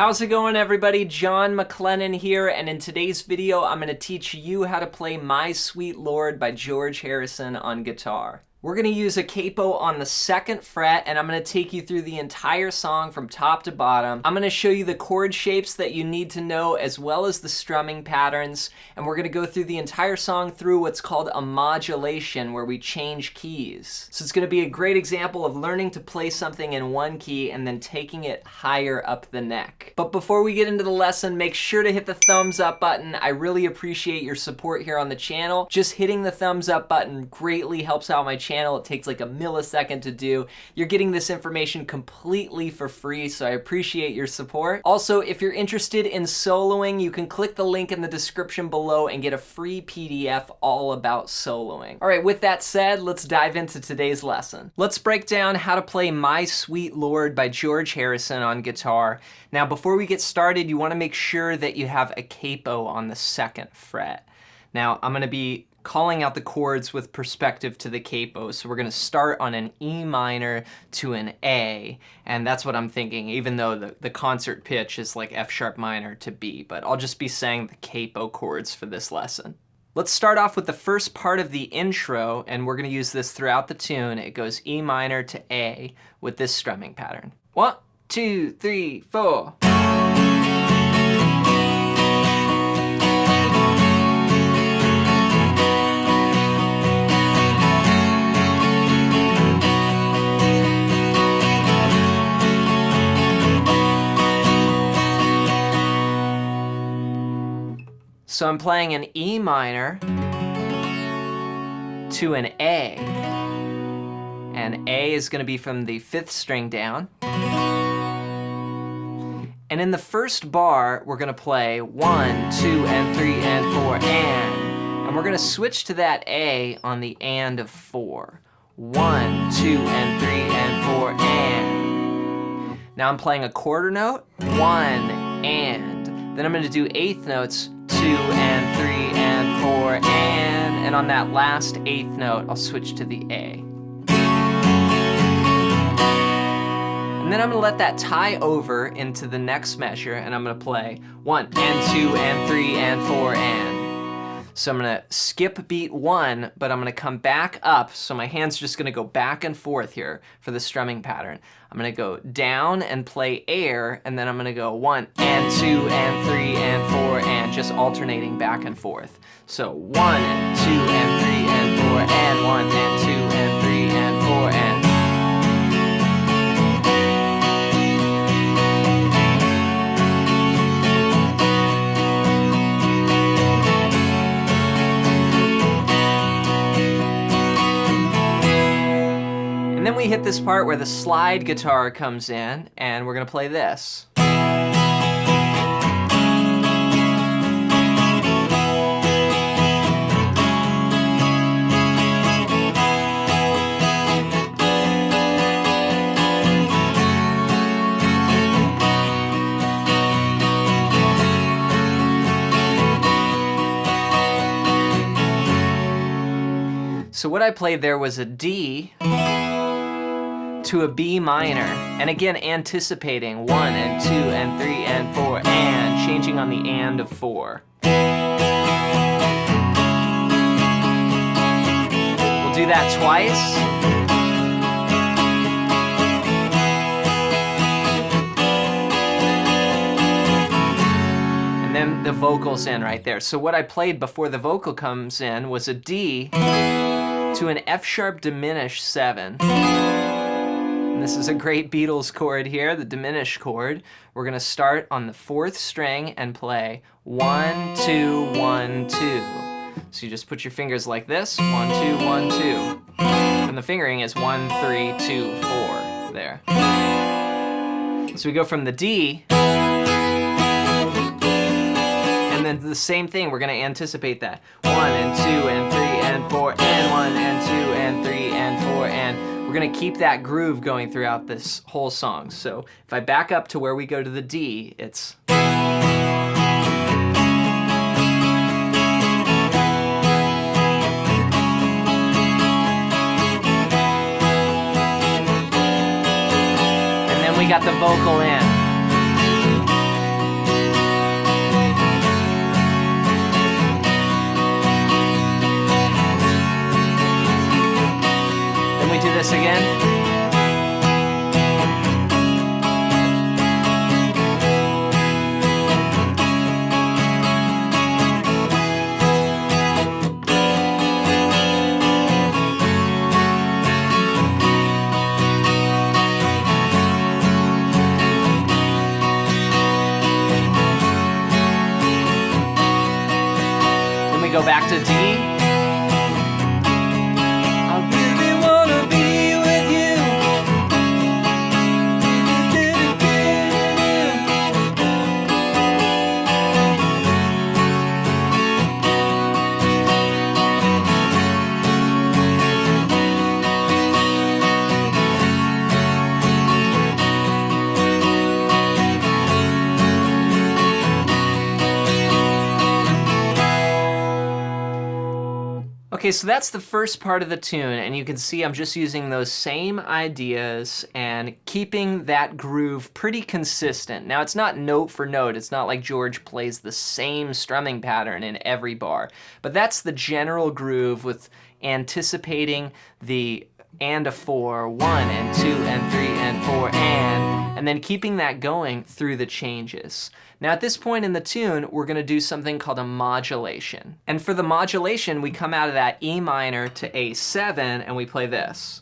How's it going, everybody? John MacLennan here, and in today's video I'm going to teach you how to play My Sweet Lord by George Harrison on guitar. We're going to use a capo on the 2nd fret, and I'm going to take you through the entire song from top to bottom. I'm going to show you the chord shapes that you need to know, as well as the strumming patterns, and we're going to go through the entire song through what's called a modulation, where we change keys. So it's going to be a great example of learning to play something in one key and then taking it higher up the neck. But before we get into the lesson, make sure to hit the thumbs up button. I really appreciate your support here on the channel. Just hitting the thumbs up button greatly helps out my channel. It takes like a millisecond to do. You're getting this information completely for free, so I appreciate your support. Also, if you're interested in soloing, you can click the link in the description below and get a free PDF all about soloing. All right, with that said, let's dive into today's lesson. Let's break down how to play My Sweet Lord by George Harrison on guitar. Now, before we get started, you want to make sure that you have a capo on the 2nd fret. Now, I'm going to be calling out the chords with perspective to the capo. So we're going to start on an E minor to an A, and that's what I'm thinking, even though the concert pitch is like F sharp minor to B, but I'll just be saying the capo chords for this lesson. Let's start off with the first part of the intro, and we're going to use this throughout the tune. It goes E minor to A with this strumming pattern. 1, 2, 3, 4. So I'm playing an E minor to an A, and A is going to be from the 5th string down. And in the first bar, we're going to play 1, 2, and 3, and 4, and we're going to switch to that A on the and of 4. 1, 2, and 3, and 4, and. Now I'm playing a quarter note, 1, and. Then I'm going to do 8th notes, 2 and 3 and 4 and on that last 8th note, I'll switch to the A. And then I'm going to let that tie over into the next measure, and I'm going to play 1 and 2 and 3 and 4 and. So I'm going to skip beat 1, but I'm going to come back up, so my hand's just going to go back and forth here for the strumming pattern. I'm going to go down and play air, and then I'm going to go 1 and 2 and 3 and 4 and, just alternating back and forth. So 1 and 2 and 3 and 4 and 1 and 2 and 3 and 4 and. And then we hit this part where the slide guitar comes in, and we're going to play this. So what I played there was a D to a B minor, and again anticipating 1 and 2 and 3 and 4 and, changing on the and of 4. We'll do that twice. And then the vocals in right there. So what I played before the vocal comes in was a D to an F sharp diminished 7. This is a great Beatles chord here, the diminished chord. We're going to start on the 4th string and play 1, 2, 1, 2. So you just put your fingers like this, 1, 2, 1, 2. And the fingering is 1, 3, 2, 4 there. So we go from the D, and then the same thing, we're going to anticipate that. 1 and 2 and 3 and 4 and 1 and 2 and 3 and 4 and. We're going to keep that groove going throughout this whole song. So if I back up to where we go to the D, it's. And then we got the vocal in. go back to D. I really wanna be with you. Okay, so that's the first part of the tune, and you can see I'm just using those same ideas and keeping that groove pretty consistent. Now, it's not note for note. It's not like George plays the same strumming pattern in every bar, but that's the general groove with anticipating the and a 4, 1 and 2 and 3 and 4 and then keeping that going through the changes. Now at this point in the tune, we're gonna do something called a modulation. And for the modulation, we come out of that E minor to A7 and we play this.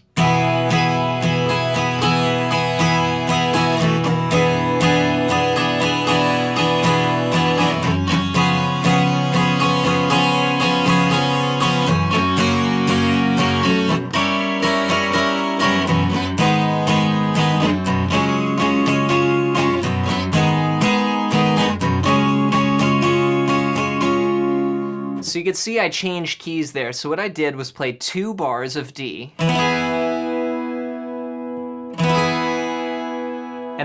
So you can see I changed keys there. So what I did was play 2 bars of D, and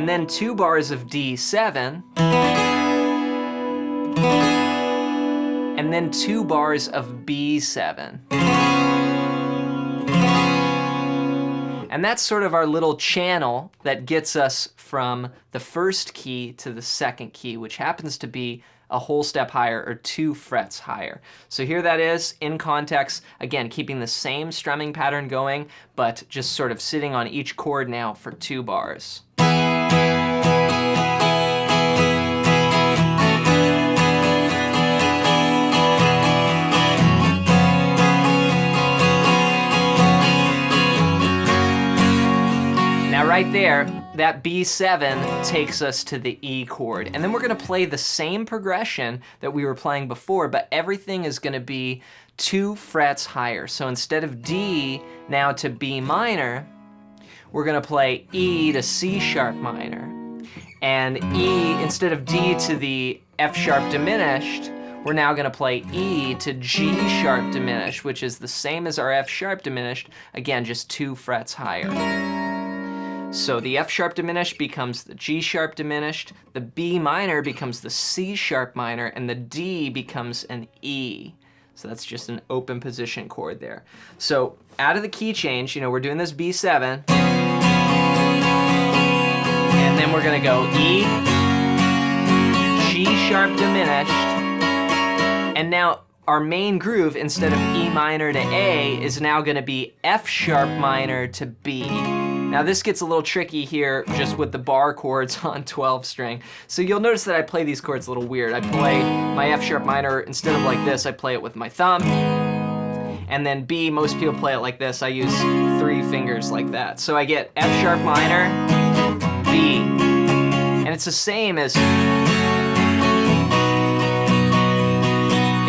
then 2 bars of D7, and then 2 bars of B7. And that's sort of our little channel that gets us from the first key to the second key, which happens to be a whole step higher or 2 frets higher. So here that is in context, again, keeping the same strumming pattern going, but just sort of sitting on each chord now for 2 bars. Now right there, that B7 takes us to the E chord. And then we're gonna play the same progression that we were playing before, but everything is gonna be 2 frets higher. So instead of D now to B minor, we're gonna play E to C sharp minor. And E, instead of D to the F sharp diminished, we're now gonna play E to G sharp diminished, which is the same as our F sharp diminished, again, just 2 frets higher. So the F sharp diminished becomes the G sharp diminished, the B minor becomes the C sharp minor, and the D becomes an E. So that's just an open position chord there. So out of the key change, we're doing this B7, and then we're gonna go E, G sharp diminished, and now our main groove, instead of E minor to A, is now gonna be F sharp minor to B. Now this gets a little tricky here just with the bar chords on 12 string. So you'll notice that I play these chords a little weird. I play my F sharp minor, instead of like this, I play it with my thumb. And then B, most people play it like this. I use 3 fingers like that. So I get F sharp minor, B. And it's the same as,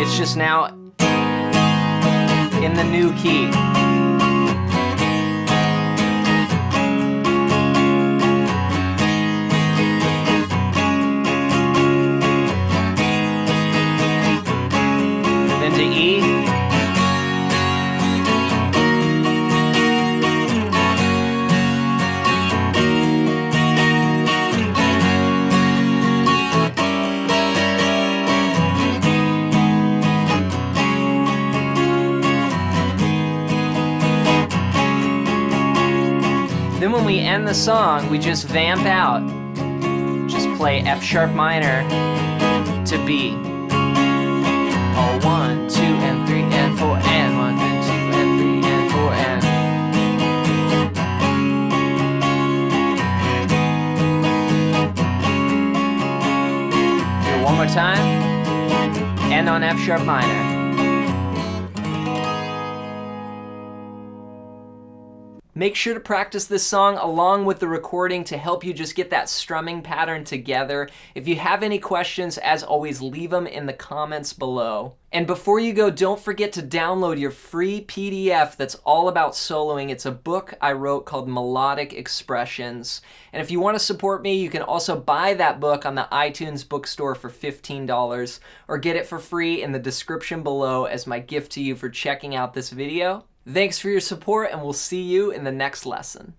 it's just now in the new key. To E. Then when we end the song, we just vamp out. Just play F sharp minor to B. All 1, 2, and 3, and 4, and 1, and 2, and 3, and 4, and. Do it one more time. End on F sharp minor. Make sure to practice this song along with the recording to help you just get that strumming pattern together. If you have any questions, as always, leave them in the comments below. And before you go, don't forget to download your free PDF that's all about soloing. It's a book I wrote called Melodic Expressions. And if you want to support me, you can also buy that book on the iTunes bookstore for $15 or get it for free in the description below as my gift to you for checking out this video. Thanks for your support, and we'll see you in the next lesson.